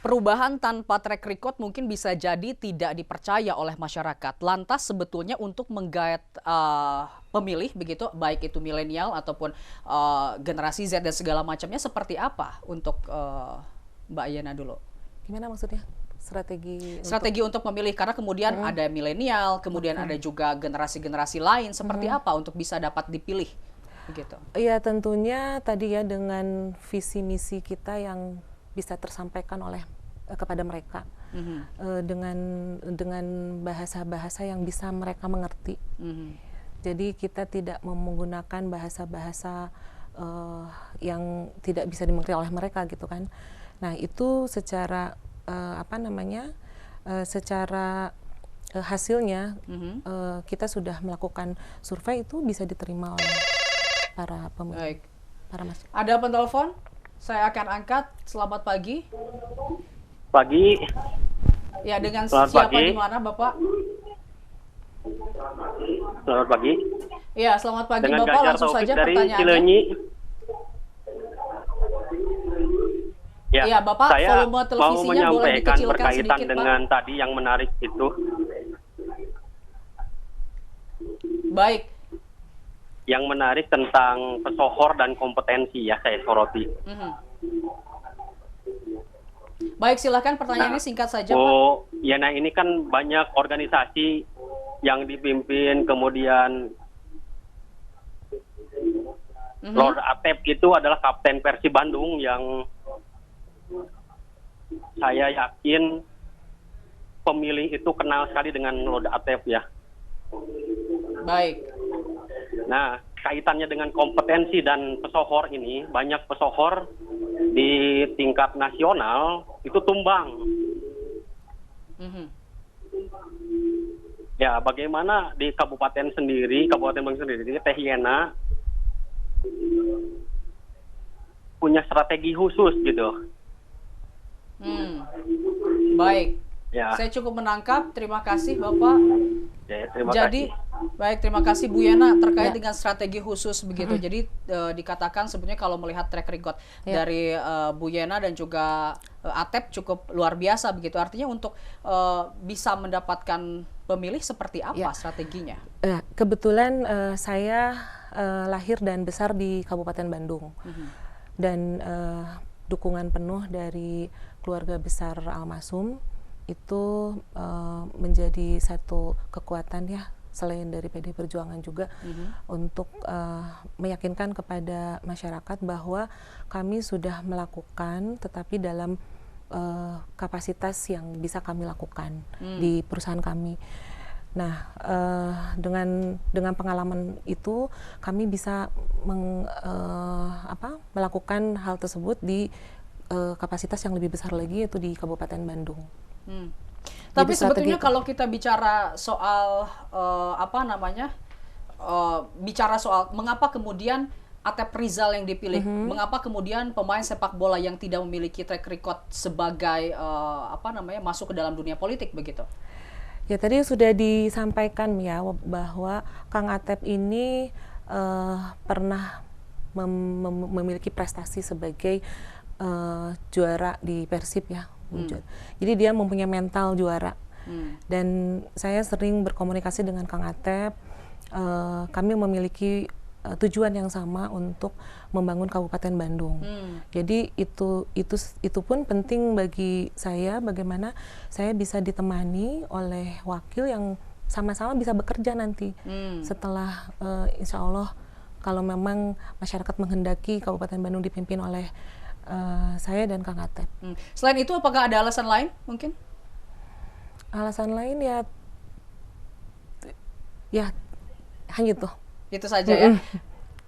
Perubahan tanpa track record mungkin bisa jadi tidak dipercaya oleh masyarakat. Lantas sebetulnya untuk menggait pemilih begitu, baik itu milenial ataupun generasi Z dan segala macamnya seperti apa untuk Mbak Yana dulu? Gimana maksudnya? Strategi untuk memilih, karena kemudian ada milenial, kemudian ada juga generasi-generasi lain, seperti apa untuk bisa dapat dipilih begitu? Ya tentunya tadi ya dengan visi misi kita yang bisa tersampaikan oleh kepada mereka dengan bahasa-bahasa yang bisa mereka mengerti. Jadi kita tidak menggunakan bahasa-bahasa yang tidak bisa dimengerti oleh mereka gitu kan. Nah itu secara secara hasilnya kita sudah melakukan survei, itu bisa diterima oleh para pemilih. Baik. Ada penelpon? Saya akan angkat. Selamat pagi. Pagi. Ya, dengan Selamat siapa pagi. di mana, Bapak? Selamat pagi. Ya, selamat pagi Dengan Bapak. Ganjar Langsung Taufik saja dari pertanyaannya. Cileunyi. Ya, Bapak, saya volume mau televisinya boleh menyampaikan dikecilkan berkaitan sedikit, dengan Pak. tadi yang menarik itu. Baik. Yang menarik tentang pesohor dan kompetensi ya saya soroti. Baik, silakan pertanyaannya singkat saja, Pak. Oh, ya nah ini kan banyak organisasi yang dipimpin, kemudian Lord Atep itu adalah Kapten Persib Bandung yang saya yakin pemilih itu kenal sekali dengan Lord Atep ya. Baik. Nah, kaitannya dengan kompetensi dan pesohor ini, banyak pesohor di tingkat nasional itu tumbang. Ya, bagaimana di Kabupaten Bandung sendiri, Teh Yena punya strategi khusus gitu. Baik. Ya. Saya cukup menangkap. Terima kasih, Bapak. Ya, terima Jadi, kasih. baik, terima kasih Bu Yana terkait dengan strategi khusus begitu. Jadi dikatakan sebenarnya kalau melihat track record dari Bu Yana dan juga Atep cukup luar biasa begitu. Artinya untuk bisa mendapatkan pemilih seperti apa strateginya? Kebetulan saya lahir dan besar di Kabupaten Bandung dan dukungan penuh dari keluarga besar almarhum itu menjadi satu kekuatan ya, selain dari PD Perjuangan juga untuk meyakinkan kepada masyarakat bahwa kami sudah melakukan, tetapi dalam kapasitas yang bisa kami lakukan di perusahaan kami. Nah, dengan pengalaman itu kami bisa melakukan hal tersebut di kapasitas yang lebih besar lagi, yaitu di Kabupaten Bandung. Tapi sebetulnya kalau kita bicara soal bicara soal mengapa kemudian Atep Rizal yang dipilih, mengapa kemudian pemain sepak bola yang tidak memiliki track record sebagai masuk ke dalam dunia politik begitu? Ya tadi sudah disampaikan ya bahwa Kang Atep ini pernah memiliki prestasi sebagai juara di Persib ya. Jadi dia mempunyai mental juara. Dan saya sering berkomunikasi dengan Kang Atep. Kami memiliki tujuan yang sama untuk membangun Kabupaten Bandung. Jadi itu pun penting bagi saya, bagaimana saya bisa ditemani oleh wakil yang sama-sama bisa bekerja nanti setelah insya Allah kalau memang masyarakat menghendaki Kabupaten Bandung dipimpin oleh saya dan Kang Atep. Selain itu apakah ada alasan lain mungkin? Alasan lain ya hanya itu. Itu saja ya.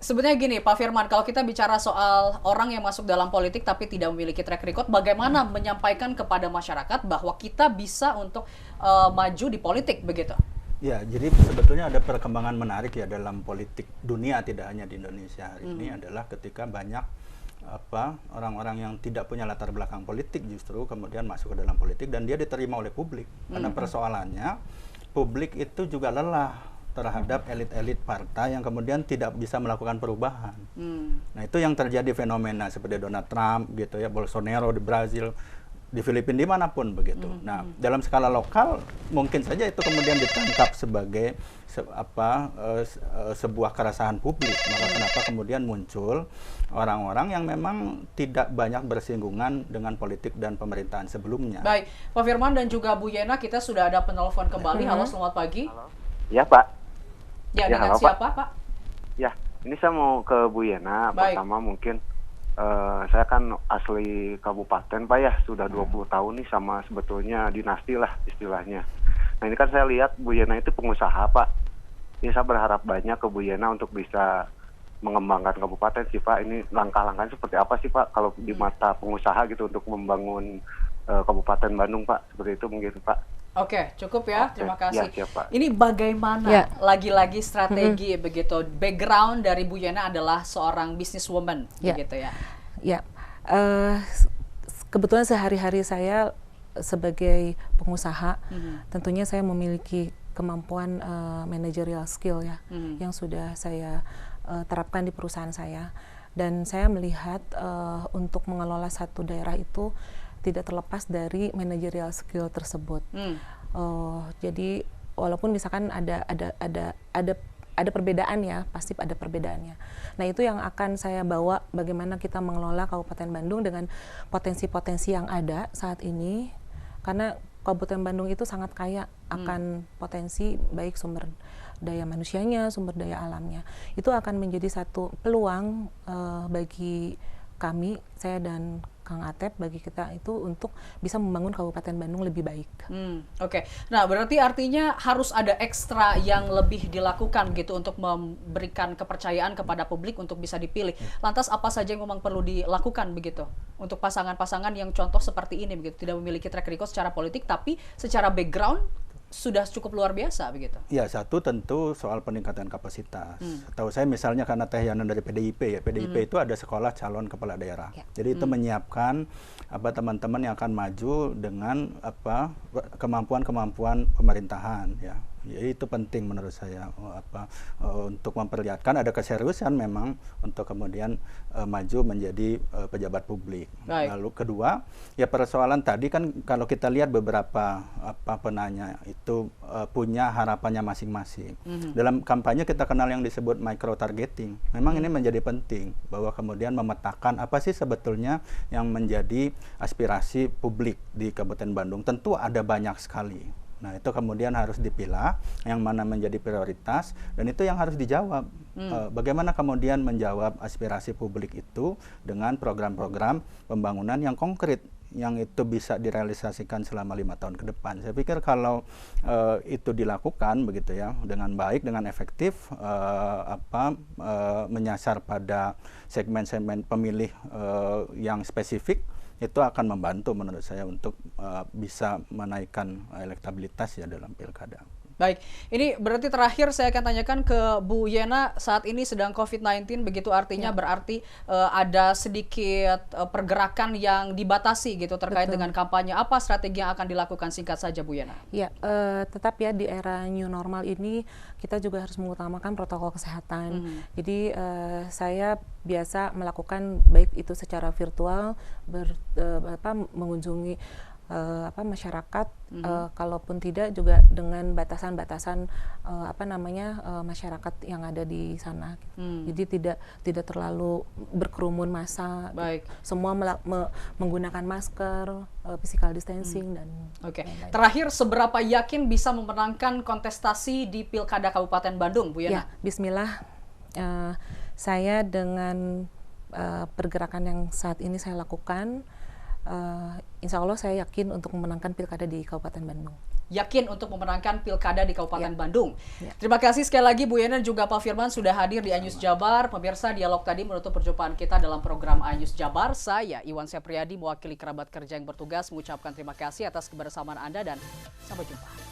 Sebenarnya gini Pak Firman, kalau kita bicara soal orang yang masuk dalam politik tapi tidak memiliki track record, bagaimana menyampaikan kepada masyarakat bahwa kita bisa untuk maju di politik begitu? Ya, jadi sebetulnya ada perkembangan menarik ya dalam politik dunia, tidak hanya di Indonesia hari ini, adalah ketika banyak orang-orang yang tidak punya latar belakang politik justru kemudian masuk ke dalam politik dan dia diterima oleh publik. Karena persoalannya publik itu juga lelah terhadap elit-elit partai yang kemudian tidak bisa melakukan perubahan. Nah, itu yang terjadi fenomena seperti Donald Trump gitu ya, Bolsonaro di Brazil, di Filipina dimanapun begitu. Nah, dalam skala lokal mungkin saja itu kemudian ditangkap sebagai sebuah keresahan publik. Maka kenapa kemudian muncul orang-orang yang memang tidak banyak bersinggungan dengan politik dan pemerintahan sebelumnya. Baik, Pak Firman dan juga Bu Yena, kita sudah ada penelpon kembali. Halo, selamat pagi. Halo. Ya, Pak. Ya, dengan halo, siapa, Pak? Ya, ini saya mau ke Bu Yena. Baik. Pertama mungkin saya kan asli kabupaten, Pak ya, sudah 20 tahun nih sama sebetulnya dinasti lah istilahnya. Nah ini kan saya lihat Bu Yena itu pengusaha, Pak. Ini saya berharap banyak ke Bu Yena untuk bisa mengembangkan kabupaten sih, Pak. Ini langkah-langkahnya seperti apa sih, Pak, kalau di mata pengusaha gitu untuk membangun Kabupaten Bandung, Pak. Seperti itu mungkin, Pak. Oke, cukup ya. Oke. Terima kasih. Ya, siap, Pak. Ini bagaimana Ya. lagi-lagi strategi begitu. Background dari Bu Yena adalah seorang businesswoman Ya. begitu ya. Ya, kebetulan sehari-hari saya sebagai pengusaha, tentunya saya memiliki kemampuan managerial skill ya, yang sudah saya terapkan di perusahaan saya. Dan saya melihat untuk mengelola satu daerah itu tidak terlepas dari managerial skill tersebut. Jadi walaupun misalkan ada perbedaan ya, pasti ada perbedaannya. Nah itu yang akan saya bawa bagaimana kita mengelola Kabupaten Bandung dengan potensi-potensi yang ada saat ini, karena Kabupaten Bandung itu sangat kaya akan potensi baik sumber daya manusianya, sumber daya alamnya. Itu akan menjadi satu peluang bagi kami, saya dan Kang Atep, bagi kita itu untuk bisa membangun Kabupaten Bandung lebih baik. Oke. Nah, berarti artinya harus ada ekstra yang lebih dilakukan gitu untuk memberikan kepercayaan kepada publik untuk bisa dipilih. Lantas apa saja yang memang perlu dilakukan begitu untuk pasangan-pasangan yang contoh seperti ini begitu, tidak memiliki track record secara politik tapi secara background sudah cukup luar biasa begitu. Ya, satu tentu soal peningkatan kapasitas. Tahu saya misalnya karena Teh Yana dari PDIP ya, PDIP itu ada sekolah calon kepala daerah. Ya. Jadi itu menyiapkan teman-teman yang akan maju dengan kemampuan-kemampuan pemerintahan ya. Jadi itu penting menurut saya untuk memperlihatkan ada keseriusan memang untuk kemudian maju menjadi pejabat publik. Baik. Lalu kedua, ya persoalan tadi kan kalau kita lihat beberapa penanya itu punya harapannya masing-masing. Dalam kampanye kita kenal yang disebut micro targeting. Memang ini menjadi penting bahwa kemudian memetakan apa sih sebetulnya yang menjadi aspirasi publik di Kabupaten Bandung. Tentu ada banyak sekali. Nah itu kemudian harus dipilah yang mana menjadi prioritas dan itu yang harus dijawab. Bagaimana kemudian menjawab aspirasi publik itu dengan program-program pembangunan yang konkret yang itu bisa direalisasikan selama 5 tahun ke depan. Saya pikir kalau itu dilakukan begitu ya dengan baik, dengan efektif, menyasar pada segmen-segmen pemilih yang spesifik, itu akan membantu menurut saya untuk bisa menaikkan elektabilitas ya dalam pilkada. Baik, ini berarti terakhir saya akan tanyakan ke Bu Yena, saat ini sedang COVID-19, begitu artinya berarti ada sedikit pergerakan yang dibatasi gitu terkait dengan kampanye. Apa strategi yang akan dilakukan, singkat saja Bu Yena? Ya, tetap ya di era new normal ini kita juga harus mengutamakan protokol kesehatan. Jadi saya biasa melakukan baik itu secara virtual, mengunjungi masyarakat, kalaupun tidak juga dengan batasan-batasan masyarakat yang ada di sana. Jadi tidak terlalu berkerumun massa. Baik. Semua menggunakan masker, physical distancing dan lain-lain. Terakhir, seberapa yakin bisa memenangkan kontestasi di Pilkada Kabupaten Bandung, Bu Yena? Ya, bismillah. Saya dengan pergerakan yang saat ini saya lakukan, insya Allah saya yakin untuk memenangkan pilkada di Kabupaten Bandung. Yakin untuk memenangkan pilkada di Kabupaten Ya. Bandung. Ya. Terima kasih sekali lagi Bu Yena dan juga Pak Firman sudah hadir di iNews Jabar. Pemirsa, dialog tadi menutup perjumpaan kita dalam program iNews Jabar. Saya Iwan Sepriadi mewakili kerabat kerja yang bertugas mengucapkan terima kasih atas kebersamaan Anda dan sampai jumpa.